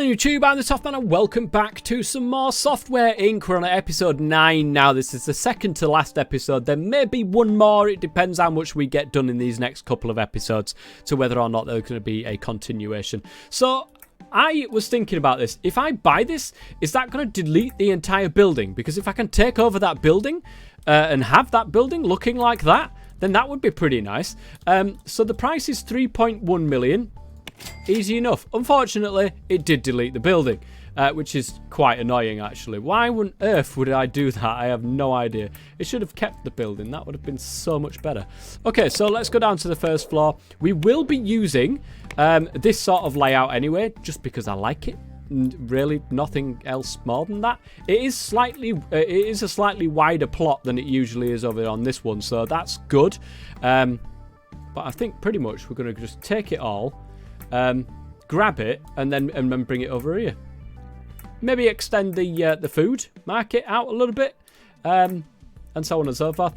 Hello YouTube, I'm the Softman and welcome back to some more Software Inc. We're on episode 9 now. This is the second to last episode. There may be one more. It depends how much we get done in these next couple of episodes to whether or not there's going to be a continuation. So I was thinking about this. If I buy this, is that going to delete the entire building? Because if I can take over that building and have that building looking like that, then that would be pretty nice. So the price is 3.1 million. Easy enough. Unfortunately, it did delete the building, which is quite annoying, actually. Why on earth would I do that? I have no idea. It should have kept the building. That would have been so much better. Okay, so let's go down to the first floor. We will be using this sort of layout anyway, just because I like it. Really, nothing else more than that. It is a slightly wider plot than it usually is over on this one, so that's good. But I think pretty much we're going to just take it all. Grab it and then bring it over here. Maybe extend the food market out a little bit, and so on and so forth.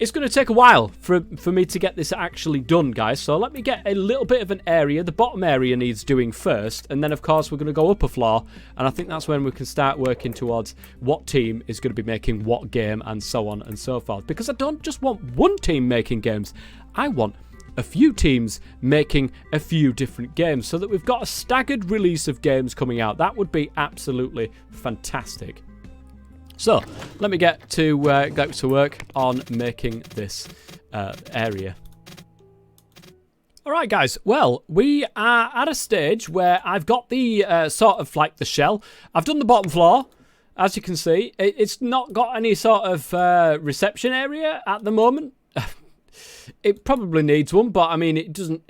It's going to take a while for me to get this actually done, guys. So let me get a little bit of an area. The bottom area needs doing first, and then of course we're going to go up a floor, and I think that's when we can start working towards what team is going to be making what game, and so on and so forth. Because I don't just want one team making games. I want a few teams making a few different games so that we've got a staggered release of games coming out. That would be absolutely fantastic. So let me get to work on making this area. Alright guys, well, we are at a stage where I've got the sort of like the shell. I've done the bottom floor. As you can see, it's not got any sort of reception area at the moment. It probably needs one, but I mean, it doesn't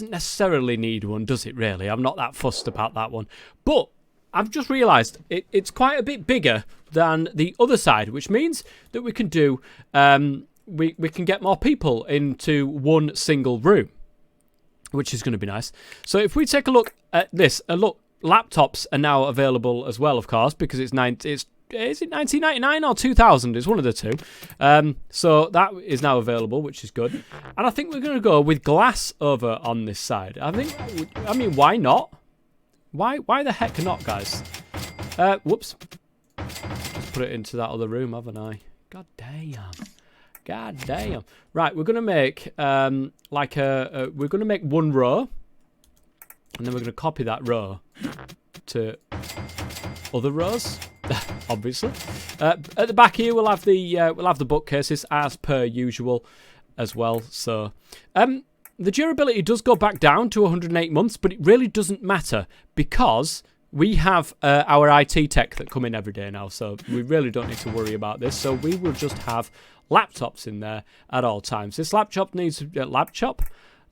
necessarily need one, does it really? I'm not that fussed about that one. But I've just realised it's quite a bit bigger than the other side, which means that we can do, we can get more people into one single room, which is going to be nice. So if we take a look at this, laptops are now available as well, of course, because is it 1999 or 2000? It's one of the two. So that is now available, which is good. And I think we're going to go with glass over on this side. I mean, why not? Why the heck not, guys? Whoops. Just put it into that other room, haven't I? God damn. God damn. Right, we're going to make we're going to make one row, and then we're going to copy that row to other rows. Obviously, at the back here we'll have the bookcases as per usual as well. So the durability does go back down to 108 months, but it really doesn't matter because we have our IT tech that come in every day now, so we really don't need to worry about this. So we will just have laptops in there at all times. This laptop needs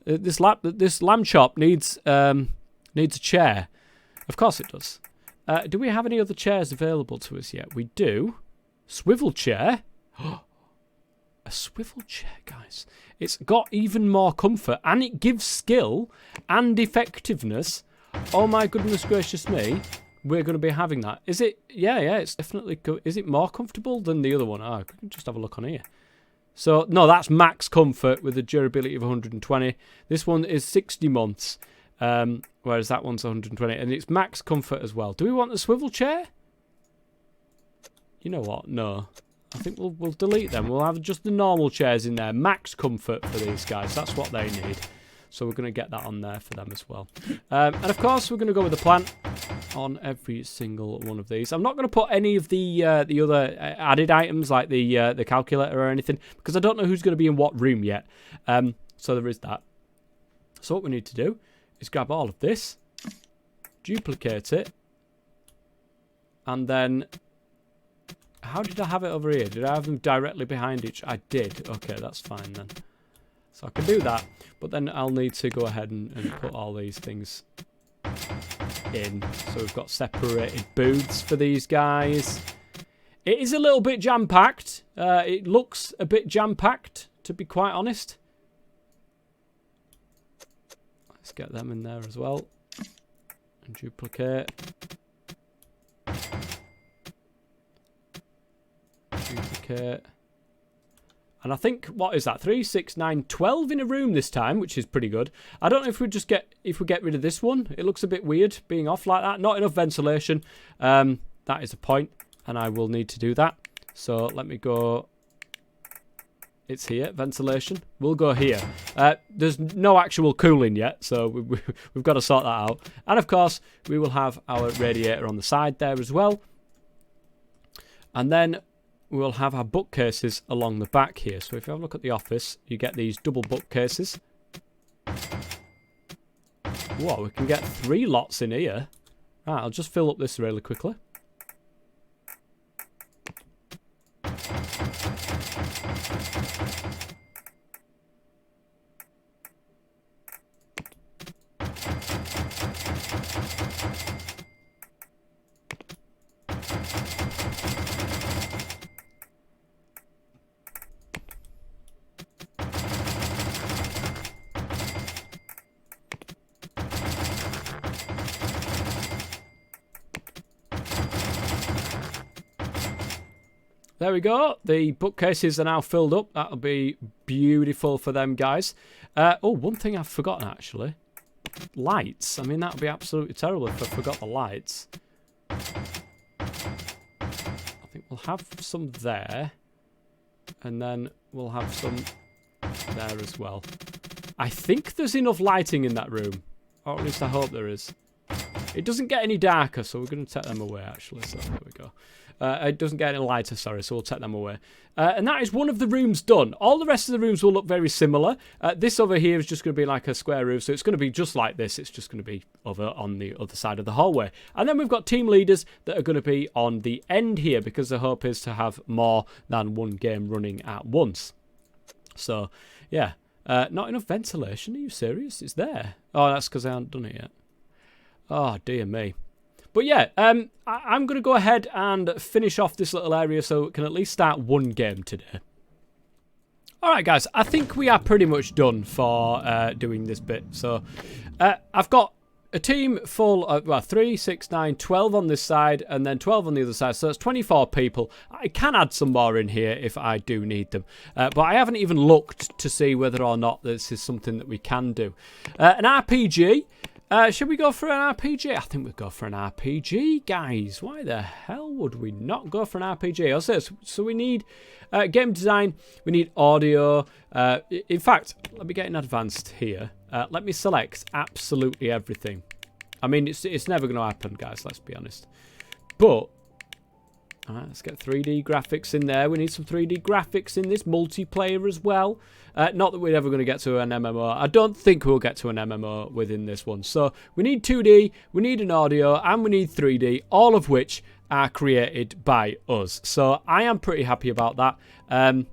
this lamb chop needs a chair. Of course it does. Do we have any other chairs available to us yet? We do. Swivel chair. A swivel chair, guys. It's got even more comfort, and it gives skill and effectiveness. Oh my goodness gracious me. We're going to be having that. Is it? Yeah, it's definitely good. Is it more comfortable than the other one? Oh, we can just have a look on here. So, no, that's max comfort with a durability of 120. This one is 60 months. Whereas that one's 120, and it's max comfort as well. Do we want the swivel chair? You know what? No. I think we'll delete them. We'll have just the normal chairs in there. Max comfort for these guys. That's what they need. So we're going to get that on there for them as well. And of course, we're going to go with the plant on every single one of these. I'm not going to put any of the other added items like the calculator or anything because I don't know who's going to be in what room yet. So there is that. So what we need to do is grab all of this, duplicate it, and then how did I have it over here? Did I have them directly behind each? I did. Okay, that's fine then. So I can do that, but then I'll need to go ahead and put all these things in. So we've got separated booths for these guys. It is a little bit jam-packed. It looks a bit jam-packed, to be quite honest. Let's get them in there as well. And duplicate. Duplicate. And And I think, what is that? 3, 6, 9, 12 in a room this time, which is pretty good. I don't know if we get rid of this one. It looks a bit weird being off like that. Not enough ventilation. That is a point, and I will need to do that. So let me go. It's here, ventilation. We'll go here. There's no actual cooling yet, so we've got to sort that out. And of course, we will have our radiator on the side there as well. And then we'll have our bookcases along the back here. So if you have a look at the office, you get these double bookcases. Whoa, we can get 3 lots in here. Right, I'll just fill up this really quickly. There we go. The bookcases are now filled up. That'll be beautiful for them guys. Oh, one thing I've forgotten actually. Lights. I mean, that would be absolutely terrible if I forgot the lights. I think we'll have some there. And then we'll have some there as well. I think there's enough lighting in that room. Or at least I hope there is. It doesn't get any darker, so we're going to take them away actually. So there we go. It doesn't get any lighter, sorry, so we'll take them away. And that is one of the rooms done. All the rest of the rooms will look very similar. This over here is just going to be like a square roof, so it's going to be just like this. It's just going to be over on the other side of the hallway. And then we've got team leaders that are going to be on the end here, because the hope is to have more than one game running at once. So, yeah. Not enough ventilation, are you serious? It's there. Oh, that's because I haven't done it yet. Oh, dear me. But yeah, I'm going to go ahead and finish off this little area so it can at least start one game today. Alright guys, I think we are pretty much done for doing this bit. So, I've got a team full of, well, 3, 6, 9, 12 on this side, and then 12 on the other side. So it's 24 people. I can add some more in here if I do need them. But I haven't even looked to see whether or not this is something that we can do. An RPG. Should we go for an RPG? I think we'll go for an RPG, guys. Why the hell would we not go for an RPG? So we need game design, we need audio. In fact, let me get in advanced here. Let me select absolutely everything. I mean, it's never going to happen, guys, let's be honest. But, alright, let's get 3D graphics in there. We need some 3D graphics in this multiplayer as well. Not that we're ever going to get to an MMO. I don't think we'll get to an MMO within this one. So we need 2D, we need an audio, and we need 3D, all of which are created by us. So I am pretty happy about that.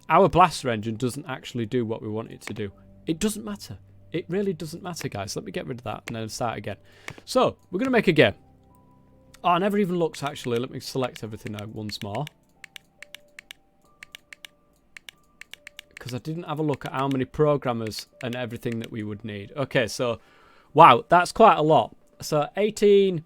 Our blaster engine doesn't actually do what we want it to do. It doesn't matter. It really doesn't matter, guys. Let me get rid of that and then start again. So we're going to make a game. Oh, I never even looked, actually. Let me select everything now once more. Because I didn't have a look at how many programmers and everything that we would need. Okay, so, wow, that's quite a lot. So, 18,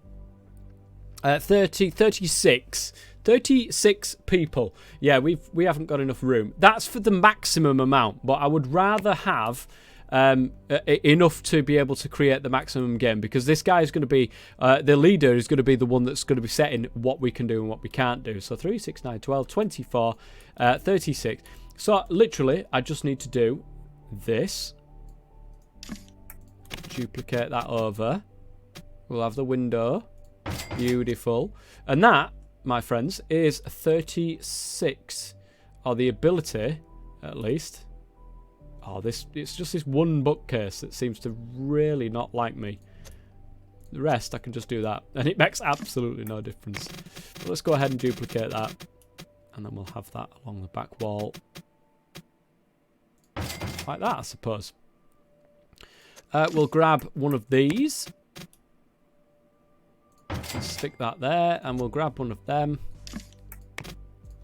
30, 36. 36 people. Yeah, we haven't got enough room. That's for the maximum amount, but I would rather have enough to be able to create the maximum game, because this guy is going to be, the leader is going to be the one that's going to be setting what we can do and what we can't do. So 3, 6, 9, 12, 24, 36. So literally, I just need to do this. Duplicate that over. We'll have the window. Beautiful. And that, my friends, is 36. Or the ability, at least. Oh, it's just this one bookcase that seems to really not like me. The rest, I can just do that. And it makes absolutely no difference. But let's go ahead and duplicate that. And then we'll have that along the back wall. Like that, I suppose. We'll grab one of these. Stick that there. And we'll grab one of them.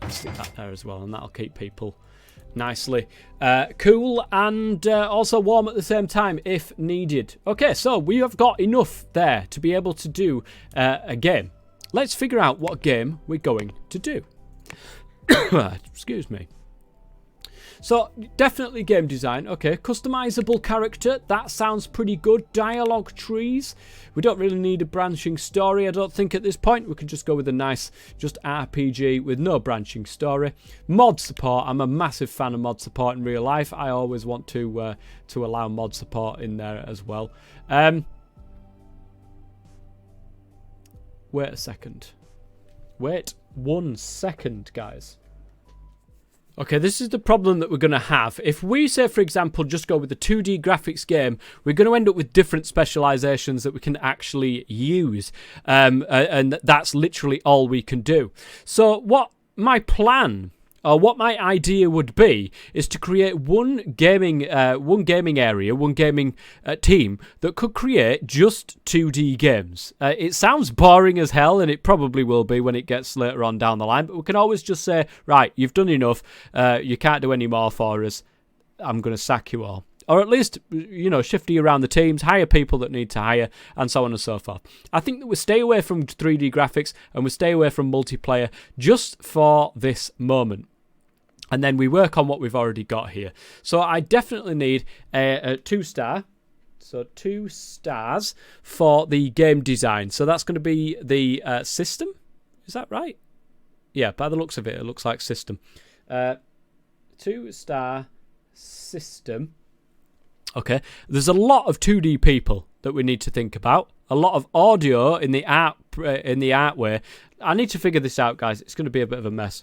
Stick that there as well. And that'll keep people nicely cool and also warm at the same time if needed. Okay, so we have got enough there to be able to do a game. Let's figure out what game we're going to do. Excuse me. So definitely game design. Okay, customizable character. That sounds pretty good. Dialogue trees. We don't really need a branching story, I don't think, at this point. We could just go with a nice just RPG with no branching story. Mod support. I'm a massive fan of mod support in real life. I always want to allow mod support in there as well. Wait a second. Wait 1 second, guys. Okay, this is the problem that we're going to have. If we say, for example, just go with the 2D graphics game, we're going to end up with different specializations that we can actually use. And that's literally all we can do. So what my plan, or what my idea would be, is to create one gaming area, one gaming team that could create just 2D games. It sounds boring as hell, and it probably will be when it gets later on down the line, but we can always just say, right, you've done enough, you can't do any more for us, I'm going to sack you all. Or at least, you know, shift you around the teams, hire people that need to hire, and so on and so forth. I think that we stay away from 3D graphics, and we stay away from multiplayer just for this moment. And then we work on what we've already got here. So I definitely need a 2-star. So 2 stars for the game design. So that's going to be the system. Is that right? Yeah, by the looks of it, it looks like system. 2-star system. Okay. There's a lot of 2D people that we need to think about. A lot of audio in the art way. I need to figure this out, guys. It's going to be a bit of a mess.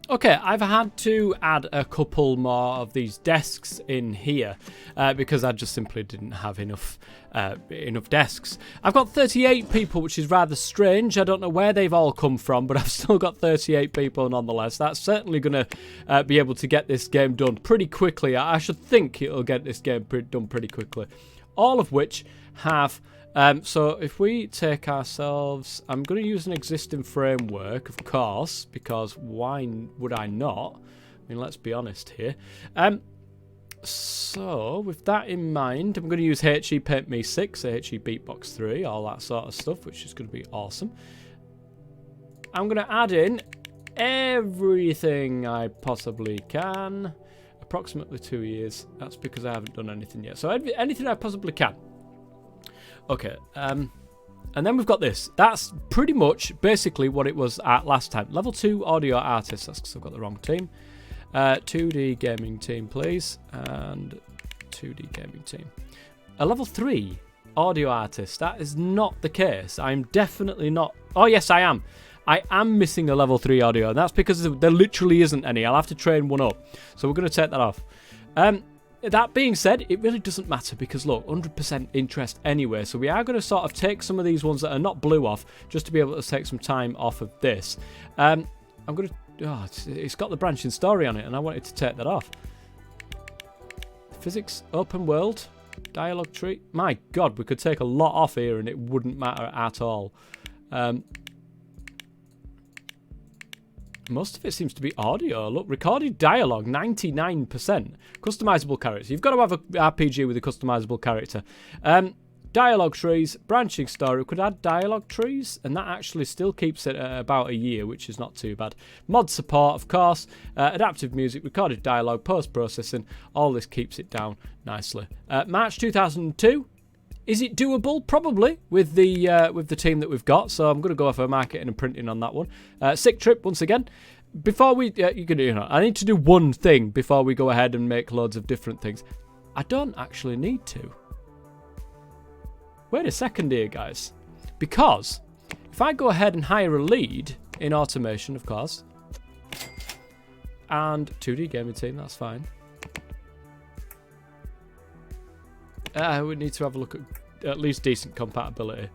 Okay, I've had to add a couple more of these desks in here because I just simply didn't have enough desks. I've got 38 people, which is rather strange. I don't know where they've all come from, but I've still got 38 people nonetheless. That's certainly going to be able to get this game done pretty quickly. I should think it'll get this game done pretty quickly. All of which have... so if we take ourselves, I'm going to use an existing framework, of course, because why would I not? I mean, let's be honest here. So with that in mind, I'm going to use HE Paint Me 6, HE Beatbox 3, all that sort of stuff, which is going to be awesome. I'm going to add in everything I possibly can. Approximately 2 years. That's because I haven't done anything yet. So anything I possibly can. Okay, and then we've got this. That's pretty much basically what it was at last time. Level 2 audio artist. That's because I've got the wrong team. 2D gaming team, please. And 2D gaming team. A level 3 audio artist. That is not the case. I'm definitely not... Oh, yes, I am. I am missing a level 3 audio. And that's because there literally isn't any. I'll have to train one up. So we're going to take that off. That being said, it really doesn't matter because, look, 100% interest anyway. So we are going to sort of take some of these ones that are not blue off just to be able to take some time off of this. I'm going to... Oh, it's got the branching story on it, and I wanted to take that off. Physics, open world, dialogue tree. My God, we could take a lot off here and it wouldn't matter at all. Most of it seems to be audio. Look, recorded dialogue, 99%. Customizable characters. You've got to have an RPG with a customizable character. Dialogue trees, branching story. We could add dialogue trees, and that actually still keeps it at about a year, which is not too bad. Mod support, of course. Adaptive music, recorded dialogue, post-processing. All this keeps it down nicely. March 2002. Is it doable? Probably with the team that we've got. So I'm going to go for marketing and printing on that one. Sick trip once again. Before we, I need to do one thing before we go ahead and make loads of different things. I don't actually need to. Wait a second here, guys. Because if I go ahead and hire a lead in automation, of course, and 2D gaming team, that's fine. We need to have a look at least decent compatibility.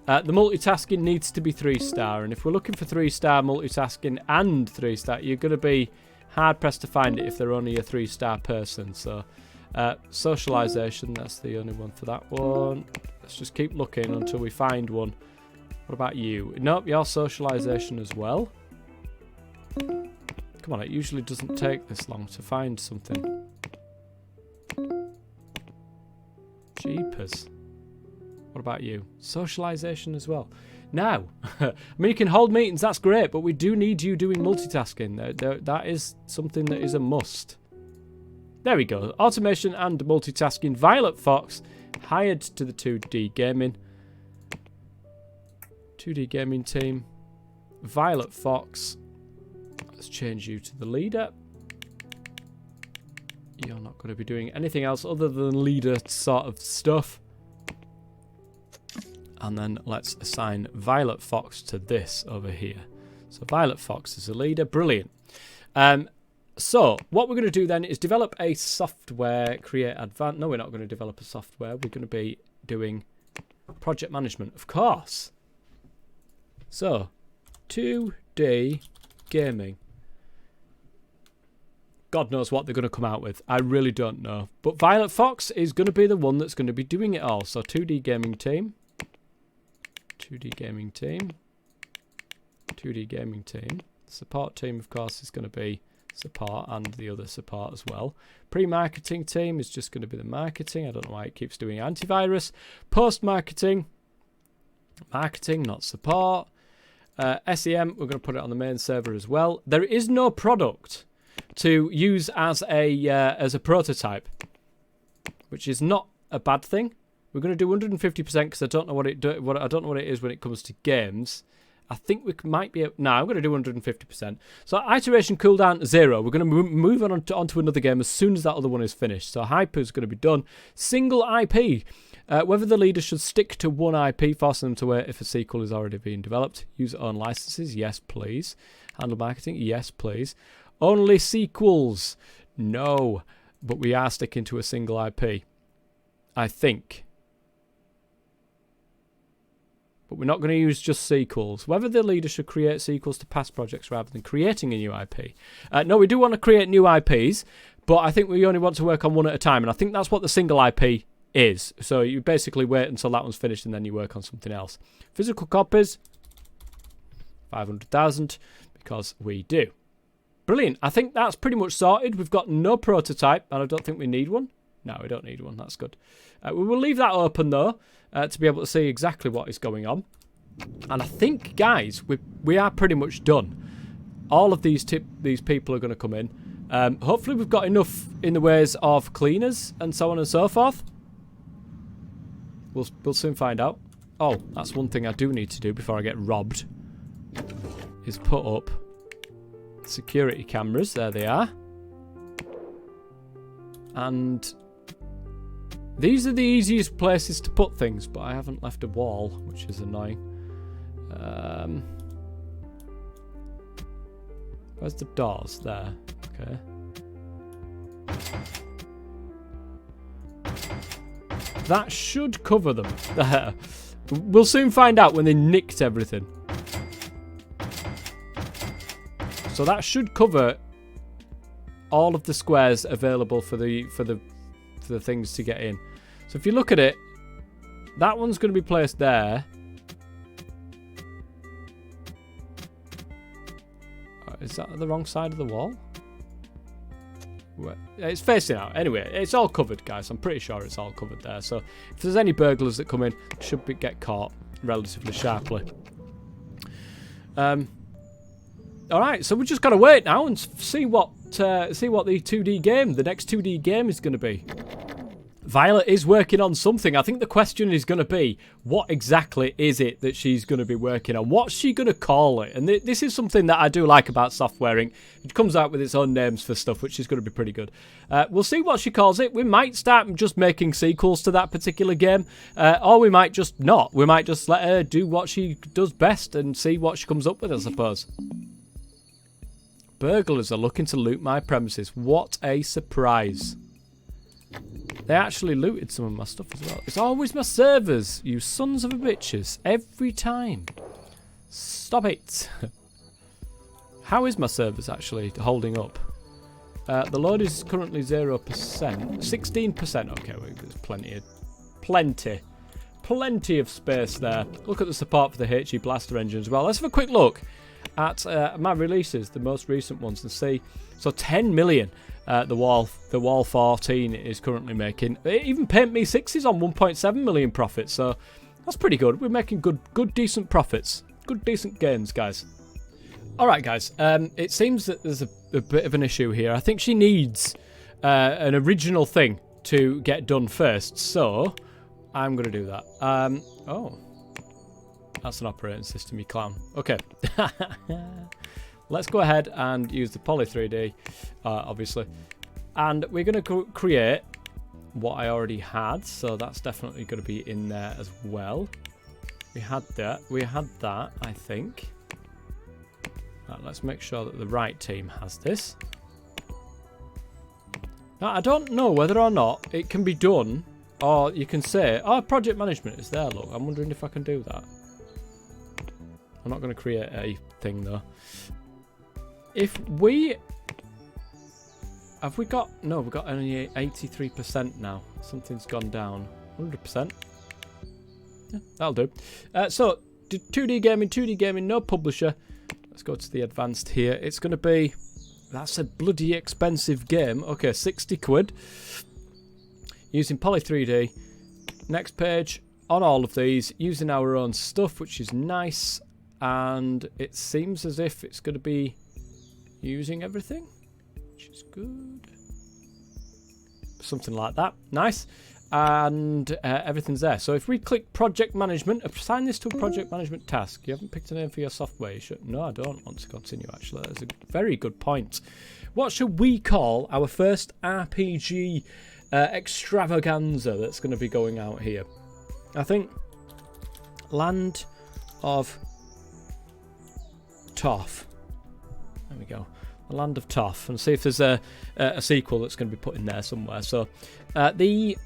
The multitasking needs to be 3-star, and if we're looking for 3-star multitasking and 3-star, you're going to be hard-pressed to find it if they're only a 3-star person. So, socialization, that's the only one for that one. Let's just keep looking until we find one. What about you? Nope, your socialization as well. Come on, it usually doesn't take this long to find something. Jeepers. What about you? Socialization as well. Now, I mean, you can hold meetings, that's great, but we do need you doing multitasking. That is something that is a must. There we go. Automation and multitasking. Violet Fox hired to the 2D gaming. 2D gaming team. Violet Fox. Let's change you to the leader. You're not going to be doing anything else other than leader sort of stuff. And then let's assign Violet Fox to this over here. So Violet Fox is a leader. Brilliant. So what we're going to do then is develop a software, create advanced... No, we're not going to develop a software. We're going to be doing project management, of course. So 2D gaming. God knows what they're going to come out with. I really don't know. But Violet Fox is going to be the one that's going to be doing it all. So 2D gaming team. 2D gaming team. 2D gaming team. Support team, of course, is going to be support and the other support as well. Pre-marketing team is just going to be the marketing. I don't know why it keeps doing antivirus. Post-marketing. Marketing, not support. SEM, we're going to put it on the main server as well. There is no product to use as a prototype, which is not a bad thing. We're going to do 150% because I don't know what I don't know what it is when it comes to games. I think we might be... No, I'm going to do 150%. So iteration cooldown 0. We're going to move on to another game as soon as that other one is finished. So Hyper is going to be done. Single IP. Whether the leader should stick to one IP, forcing them to wait if a sequel is already being developed. Use own licenses. Yes, please. Handle marketing. Yes, please. Only sequels. No. But we are sticking to a single IP. I think. But we're not going to use just sequels. Whether the leader should create sequels to past projects rather than creating a new IP. No, we do want to create new IPs, but I think we only want to work on one at a time, and I think that's what the single IP is. So you basically wait until that one's finished and then you work on something else. Physical copies, 500,000, because we do. Brilliant. I think that's pretty much sorted. We've got no prototype, and I don't think we need one. No, we don't need one. That's good. We will leave that open, though, to be able to see exactly what is going on. And I think, guys, we are pretty much done. All of these people are going to come in. Hopefully we've got enough in the ways of cleaners and so on and so forth. We'll soon find out. Oh, that's one thing I do need to do before I get robbed. Is put up security cameras. There they are. And these are the easiest places to put things, but I haven't left a wall, which is annoying. Where's the doors? There. Okay. That should cover them. There. We'll soon find out when they nicked everything. So that should cover all of the squares available for the things to get in. So if you look at it, that one's going to be placed there. Is that the wrong side of the wall? It's facing out. Anyway, it's all covered, guys. I'm pretty sure it's all covered there. So if there's any burglars that come in, they should get caught relatively sharply. All right, so we just got to wait now and see what the 2D game, the next 2D game, is going to be. Violet is working on something. I think the question is going to be, what exactly is it that she's going to be working on? What's she going to call it? And this is something that I do like about softwaring. It comes out with its own names for stuff, which is going to be pretty good. We'll see what she calls it. We might start just making sequels to that particular game, or we might just not. We might just let her do what she does best and see what she comes up with, I suppose. Burglars are looking to loot my premises. What a surprise. They actually looted some of my stuff as well. It's always my servers, you sons of a bitches. Every time. Stop it. How is my servers actually holding up? The load is currently 0%. 16%. Okay, well, there's plenty of space there. Look at the support for the HE Blaster engine as well. Let's have a quick look at my releases, the most recent ones, and see. So 10 million. The Wall 14 is currently making. Even Paint Me 6 is on 1.7 million profits, so that's pretty good. We're making good, decent profits. Good, decent gains, guys. All right, guys. It seems that there's a bit of an issue here. I think she needs an original thing to get done first. So I'm going to do that. Oh, that's an operating system, you clown. Okay. Let's go ahead and use the Poly 3D, obviously. And we're going to create what I already had. So that's definitely going to be in there as well. We had that, I think. Right, let's make sure that the right team has this. Now, I don't know whether or not it can be done, or you can say, oh, project management is there, look. I'm wondering if I can do that. I'm not going to create a thing, though. If we... Have we got... No, we've got only 83% now. Something's gone down. 100%. Yeah, that'll do. So, 2D gaming, no publisher. Let's go to the advanced here. It's going to be... That's a bloody expensive game. Okay, 60 quid. Using Poly 3D. Next page. On all of these. Using our own stuff, which is nice. And it seems as if it's going to be using everything. Which is good. Something like that. Nice. And everything's there. So if we click project management, assign this to a project management task. You haven't picked a name for your software. You should. No, I don't want to continue, actually. That's a very good point. What should we call our first RPG extravaganza that's going to be going out here? I think Land of Toff. There we go. The Land of Toff. And see if there's a sequel that's going to be put in there somewhere. So the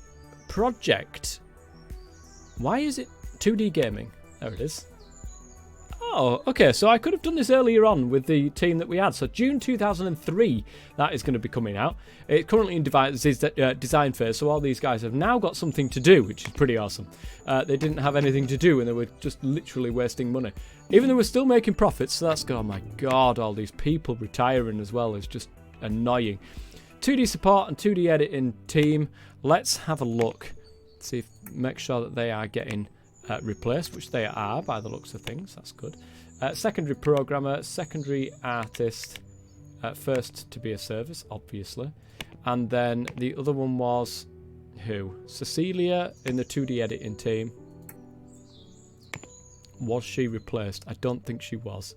project, why is it 2D gaming? There it is. Oh, okay, so I could have done this earlier on with the team that we had. So June 2003, that is going to be coming out. It's currently in design phase, so all these guys have now got something to do, which is pretty awesome. They didn't have anything to do and they were just literally wasting money. Even though we're still making profits, so that's, oh my god, all these people retiring as well is just annoying. 2D support and 2D editing team. Let's have a look. See if make sure that they are getting replaced, which they are by the looks of things. That's good. Secondary programmer, secondary artist, first to be a service, obviously. And then the other one was who? Cecilia in the 2D editing team. Was she replaced? I don't think she was.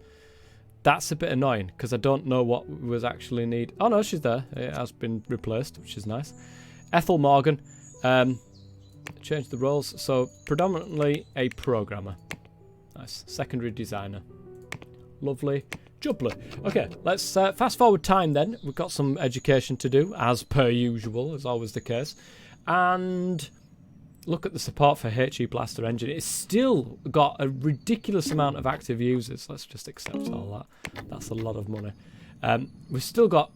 That's a bit annoying because I don't know what was actually needed. Oh no, she's there. It has been replaced, which is nice. Ethel Morgan. Change the roles. So predominantly a programmer. Nice. Secondary designer. Lovely. Jubbly. Okay, let's fast forward time then. We've got some education to do, as per usual, as always the case. And look at the support for HE Blaster Engine. It's still got a ridiculous amount of active users. Let's just accept all that. That's a lot of money. We've still got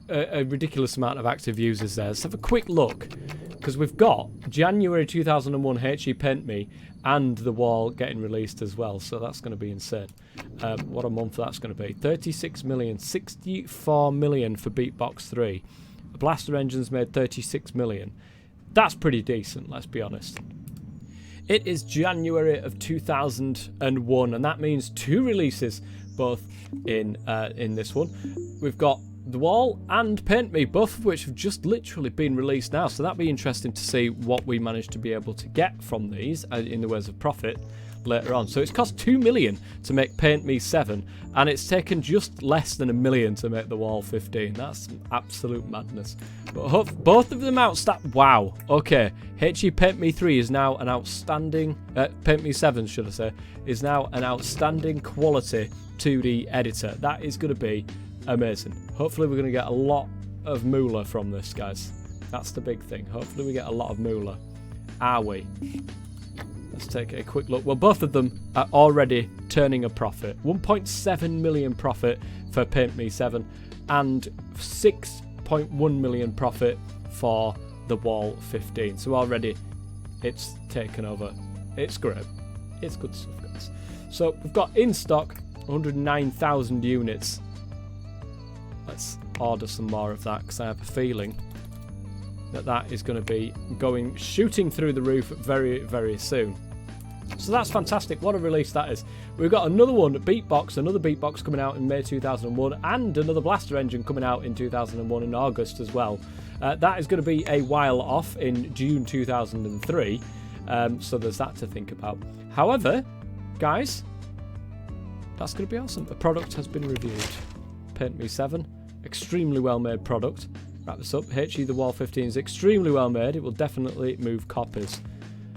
a ridiculous amount of active users there. Let's have a quick look, because we've got January 2001 HE Paint Me and The Wall getting released as well, so that's going to be insane. What a month that's going to be. 36 million, 64 million for Beatbox 3. Blaster Engine's made 36 million. That's pretty decent, let's be honest. It is January of 2001, and that means 2 releases, both in this one. We've got The Wall and Paint Me, both of which have just literally been released now, so that'd be interesting to see what we managed to be able to get from these in the ways of profit later on. So it's cost 2 million to make Paint Me 7, and it's taken just less than $1 million to make The Wall 15. That's absolute madness. But both of them outstanding. Wow. Okay. HE Paint Me 3 is now an outstanding. Paint Me 7, should I say, is now an outstanding quality 2D editor. That is going to be amazing. Hopefully we're going to get a lot of moolah from this, guys. That's the big thing. Hopefully we get a lot of moolah. Are we? Let's take a quick look. Well, both of them are already turning a profit. 1.7 million profit for Paint Me 7 and 6.1 million profit for The Wall 15. So already it's taken over. It's great. It's good stuff, guys. So we've got in stock 109,000 units. Let's order some more of that, because I have a feeling that that is going to be shooting through the roof very, very soon. So that's fantastic. What a release that is. We've got another one, Beatbox, another Beatbox coming out in May 2001, and another Blaster Engine coming out in 2001 in August as well. That is going to be a while off in June 2003. So there's that to think about. However, guys, that's going to be awesome. The product has been reviewed. Paint Me 7, extremely well made product. Wrap this up. HE The Wall 15 is extremely well made. It will definitely move copies.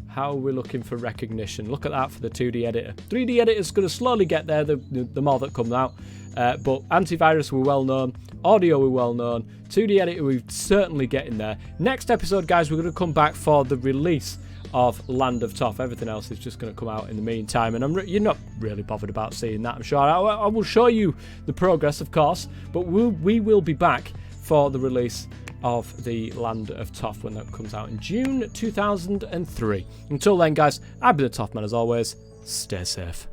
How are we looking for recognition? Look at that for the 2D editor. 3D editor is going to slowly get there the more that comes out. But antivirus we're well known. Audio we're well known. 2D editor we're certainly getting there. Next episode, guys, we're going to come back for the release of Land of Toth. Everything else is just going to come out in the meantime, and you're not really bothered about seeing that, I'm sure. I will show you the progress, of course, but we will be back for the release of the Land of Toth when that comes out in June 2003. Until then, guys, I've been the Tothman as always. Stay safe.